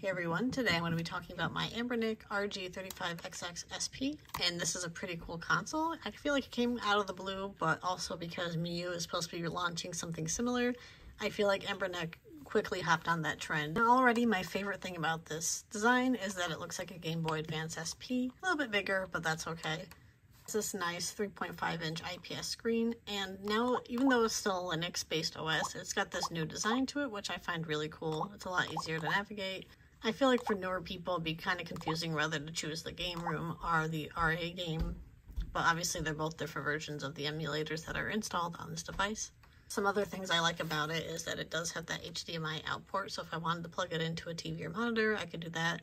Hey everyone, today I'm going to be talking about my Anbernic RG35XXSP, and this is a pretty cool console. I feel like it came out of the blue, but also because Miu is supposed to be launching something similar, I feel like Anbernic quickly hopped on that trend. Now already my favorite thing about this design is that it looks like a Game Boy Advance SP, a little bit bigger, but that's okay. It's this nice 3.5-inch IPS screen, and now even though it's still a Linux-based OS, it's got this new design to it, which I find really cool. It's a lot easier to navigate. I feel like for newer people, it'd be kind of confusing whether to choose the game room or the RA game, but obviously they're both different versions of the emulators that are installed on this device. Some other things I like about it is that it does have that HDMI out port, so if I wanted to plug it into a TV or monitor, I could do that.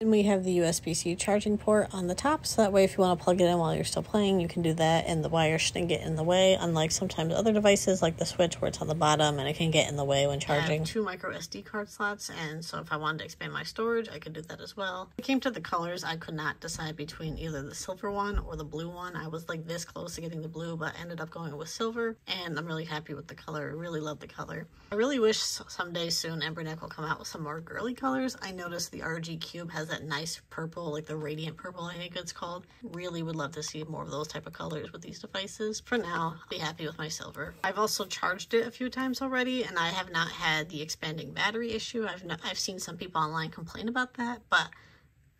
And we have the USB-C charging port on the top, so that way if you want to plug it in while you're still playing, you can do that, and the wire shouldn't get in the way, unlike sometimes other devices like the Switch where it's on the bottom and it can get in the way when charging. I have 2 micro SD card slots, and so if I wanted to expand my storage, I could do that as well. When it came to the colors, I could not decide between either the silver one or the blue one. I was like this close to getting the blue, but ended up going with silver, and I'm really happy with the color. I really love the color. I really wish someday soon Anbernic will come out with some more girly colors. I noticed the RG Cube has that nice purple, like the radiant purple I think it's called. Really would love to see more of those type of colors with these devices. For now, I'll be happy with my silver. I've also charged it a few times already, and I have not had the expanding battery issue. I've seen some people online complain about that, but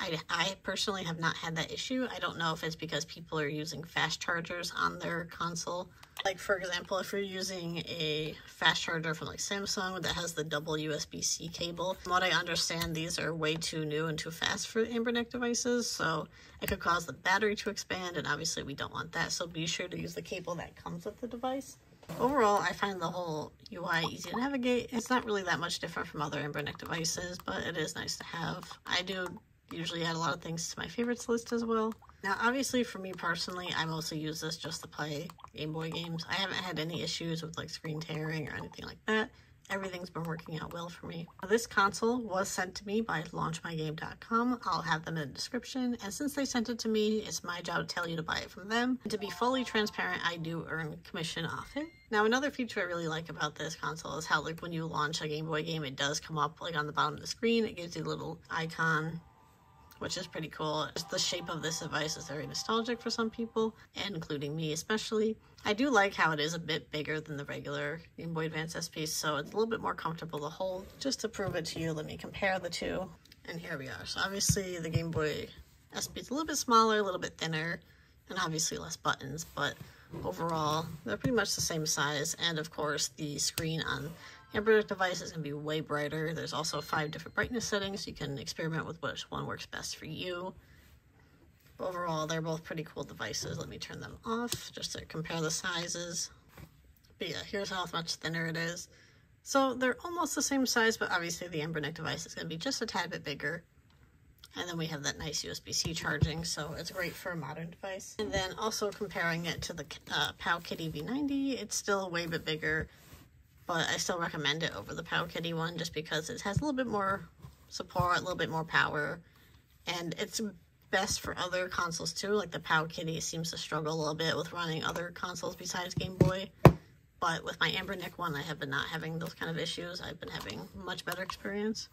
I personally have not had that issue. I don't know if it's because people are using fast chargers on their console. Like for example, if you're using a fast charger from like Samsung that has the double USB-C cable, from what I understand, these are way too new and too fast for Anbernic devices, so it could cause the battery to expand, and obviously we don't want that, so be sure to use the cable that comes with the device. Overall, I find the whole UI easy to navigate. It's not really that much different from other Anbernic devices, but it is nice to have. I do usually add a lot of things to my favorites list as well. Now, obviously, for me personally, I mostly use this just to play Game Boy games. I haven't had any issues with like screen tearing or anything like that. Everything's been working out well for me. Now, this console was sent to me by launchmygame.com. I'll have them in the description. And since they sent it to me, it's my job to tell you to buy it from them. And to be fully transparent, I do earn commission off it. Now, another feature I really like about this console is how like when you launch a Game Boy game, it does come up like on the bottom of the screen. It gives you a little icon, which is pretty cool. Just the shape of this device is very nostalgic for some people, and including me especially. I do like how it is a bit bigger than the regular Game Boy Advance SP, so it's a little bit more comfortable to hold. Just to prove it to you, let me compare the two. And here we are. So obviously the Game Boy SP is a little bit smaller, a little bit thinner, and obviously less buttons, but overall they're pretty much the same size. And of course the screen on Anbernic device is going to be way brighter. There's also 5 different brightness settings. You can experiment with which one works best for you. Overall, they're both pretty cool devices. Let me turn them off just to compare the sizes. But yeah, here's how much thinner it is. So they're almost the same size, but obviously the Anbernic device is going to be just a tad bit bigger. And then we have that nice USB-C charging, so it's great for a modern device. And then also comparing it to the Powkiddy V90, it's still a way bit bigger, but I still recommend it over the Powkiddy one just because it has a little bit more support, a little bit more power, and it's best for other consoles too. Like the Powkiddy seems to struggle a little bit with running other consoles besides Game Boy, but with my Anbernic one, I have been not having those kind of issues. I've been having much better experience.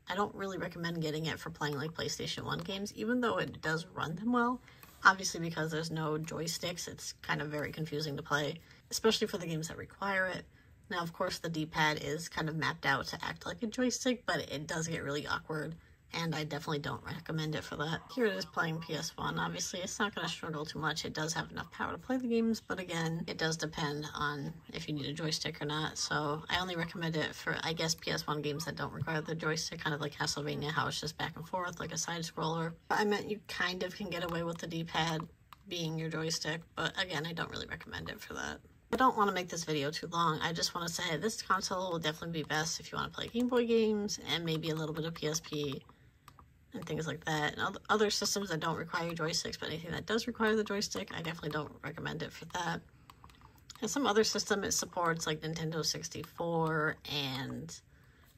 I don't really recommend getting it for playing like PlayStation 1 games, even though it does run them well. Obviously, because there's no joysticks, it's kind of very confusing to play, especially for the games that require it. Now, of course, the D-pad is kind of mapped out to act like a joystick, but it does get really awkward, and I definitely don't recommend it for that. Here it is playing PS1. Obviously, it's not going to struggle too much. It does have enough power to play the games, but again, it does depend on if you need a joystick or not, so I only recommend it for, I guess, PS1 games that don't require the joystick, kind of like Castlevania, how it's just back and forth, like a side-scroller. I meant you kind of can get away with the D-pad being your joystick, but again, I don't really recommend it for that. I don't want to make this video too long. I just want to say this console will definitely be best if you want to play Game Boy games and maybe a little bit of PSP and things like that. And other systems that don't require joysticks, but anything that does require the joystick, I definitely don't recommend it for that. And some other system it supports, like Nintendo 64 and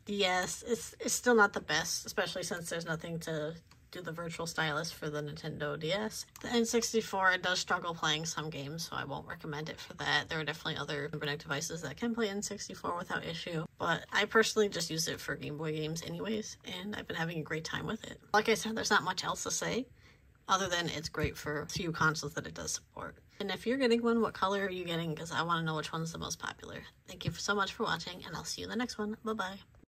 DS, it's still not the best, especially since there's nothing to do the virtual stylus for the Nintendo DS. The N64 does struggle playing some games, so I won't recommend it for that. There are definitely other Anbernic devices that can play N64 without issue, but I personally just use it for Game Boy games anyways, and I've been having a great time with it. Like I said, there's not much else to say, other than it's great for a few consoles that it does support. And if you're getting one, what color are you getting? Because I want to know which one's the most popular. Thank you so much for watching, and I'll see you in the next one. Bye-bye.